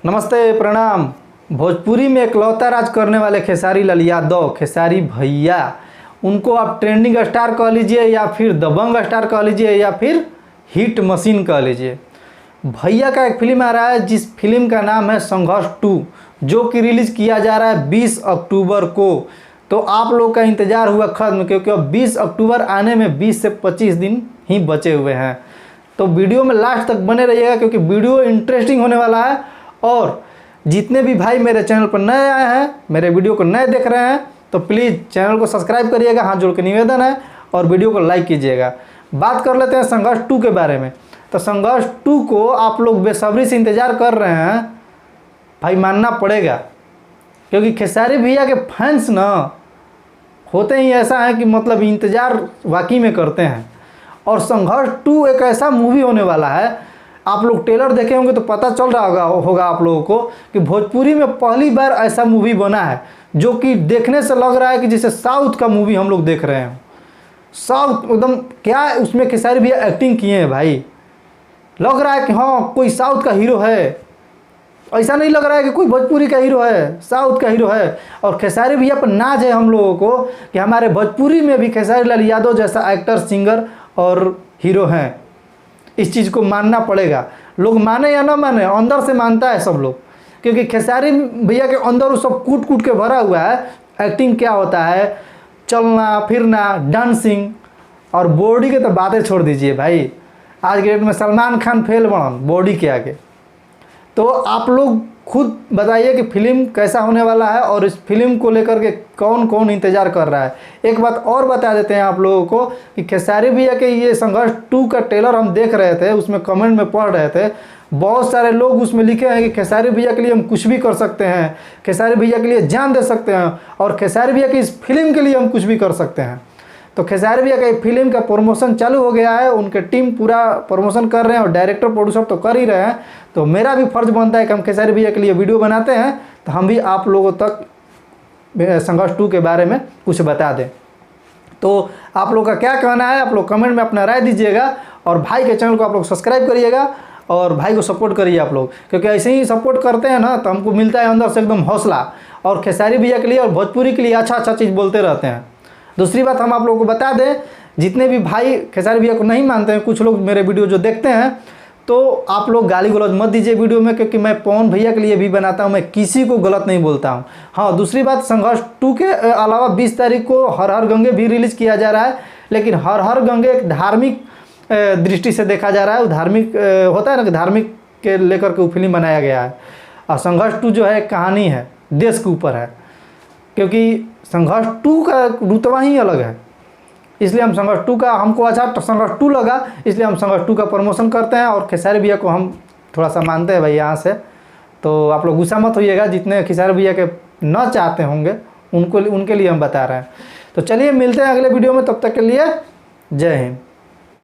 नमस्ते, प्रणाम। भोजपुरी में इकलौता राज करने वाले खेसारी लाल यादव, खेसारी भैया, उनको आप ट्रेंडिंग स्टार कह लीजिए या फिर दबंग स्टार कह लीजिए या फिर हिट मशीन कह लीजिए। भैया का एक फिल्म आ रहा है जिस फिल्म का नाम है संघर्ष 2, जो कि रिलीज़ किया जा रहा है 20 अक्टूबर को। तो आप लोग का इंतज़ार हुआ ख़त्म, क्योंकि अब 20 अक्टूबर आने में 20 से 25 दिन ही बचे हुए हैं। तो वीडियो में लास्ट तक बने रहिएगा, क्योंकि वीडियो इंटरेस्टिंग होने वाला है। और जितने भी भाई मेरे चैनल पर नए आए हैं, मेरे वीडियो को नए देख रहे हैं, तो प्लीज़ चैनल को सब्सक्राइब करिएगा, हाथ जोड़ के निवेदन है, और वीडियो को लाइक कीजिएगा। बात कर लेते हैं संघर्ष 2 के बारे में। तो संघर्ष 2 को आप लोग बेसब्री से इंतज़ार कर रहे हैं, भाई मानना पड़ेगा, क्योंकि खेसारी भैया के फैंस ना होते ही ऐसा है कि मतलब इंतज़ार वाकई में करते हैं। और संघर्ष 2 एक ऐसा मूवी होने वाला है, आप लोग ट्रेलर देखे होंगे तो पता चल रहा होगा आप लोगों को कि भोजपुरी में पहली बार ऐसा मूवी बना है जो कि देखने से लग रहा है कि जैसे साउथ का मूवी हम लोग देख रहे हैं। साउथ एकदम क्या उसमें खेसारी भैया एक्टिंग किए हैं भाई, लग रहा है कि हाँ कोई साउथ का हीरो है। ऐसा नहीं लग रहा है कि कोई भोजपुरी का हीरो है, साउथ का हीरो है। और खेसारी भैया पर नाज है हम लोगों को कि हमारे भोजपुरी में भी खेसारी लाल यादव जैसा एक्टर, सिंगर और हीरो हैं। इस चीज़ को मानना पड़ेगा, लोग माने या ना माने, अंदर से मानता है सब लोग, क्योंकि खेसारी भैया के अंदर वो सब कूट कूट के भरा हुआ है। एक्टिंग क्या होता है, चलना फिरना, डांसिंग और बॉडी के तो बातें छोड़ दीजिए भाई। आज के डेट में सलमान खान फेल बनन बॉडी के आगे। तो आप लोग खुद बताइए कि फिल्म कैसा होने वाला है और इस फिल्म को लेकर के कौन कौन इंतज़ार कर रहा है। एक बात और बता देते हैं आप लोगों को कि खेसारी भैया के ये संघर्ष 2 का ट्रेलर हम देख रहे थे, उसमें कमेंट में पढ़ रहे थे, बहुत सारे लोग उसमें लिखे हैं कि खेसारी भैया के लिए हम कुछ भी कर सकते हैं, खेसारी भैया के लिए जान दे सकते हैं, और खेसारी भैया की इस फिल्म के लिए हम कुछ भी कर सकते हैं। तो खेसारी भैया का फिल्म का प्रमोशन चालू हो गया है, उनके टीम पूरा प्रमोशन कर रहे हैं और डायरेक्टर प्रोड्यूसर तो कर ही रहे हैं। तो मेरा भी फर्ज बनता है कि हम खेसारी भैया के लिए वीडियो बनाते हैं, तो हम भी आप लोगों तक संघर्ष 2 के बारे में कुछ बता दें। तो आप लोग का क्या कहना है, आप लोग कमेंट में अपना राय दीजिएगा, और भाई के चैनल को आप लोग सब्सक्राइब करिएगा और भाई को सपोर्ट करिए आप लोग, क्योंकि ऐसे ही सपोर्ट करते हैं ना तो हमको मिलता है अंदर से एकदम हौसला, और खेसारी भैया के लिए और भोजपुरी के लिए अच्छा अच्छा चीज़ बोलते रहते हैं। दूसरी बात हम आप लोगों को बता दें, जितने भी भाई खेसारी भैया को नहीं मानते हैं, कुछ लोग मेरे वीडियो जो देखते हैं, तो आप लोग गाली गलौज मत दीजिए वीडियो में, क्योंकि मैं पवन भैया के लिए भी बनाता हूं, मैं किसी को गलत नहीं बोलता हूं। हाँ, दूसरी बात, संघर्ष 2 के अलावा 20 तारीख को हर हर गंगे भी रिलीज़ किया जा रहा है, लेकिन हर हर गंगे एक धार्मिक दृष्टि से देखा जा रहा है। धार्मिक होता है ना कि धार्मिक के लेकर के वो फिल्म बनाया गया है। और संघर्ष 2 जो है एक कहानी है, देश के ऊपर है, क्योंकि संघर्ष 2 का रुतबा ही अलग है, इसलिए हम संघर्ष 2 का, हमको अच्छा संघर्ष 2 लगा, इसलिए हम संघर्ष 2 का प्रमोशन करते हैं। और खेसारी भैया को हम थोड़ा सा मानते हैं भाई यहाँ से, तो आप लोग गुस्सा मत होइएगा, जितने खेसारी भैया के न चाहते होंगे उनके लिए हम बता रहे हैं। तो चलिए मिलते हैं अगले वीडियो में, तब तक के लिए जय हिंद।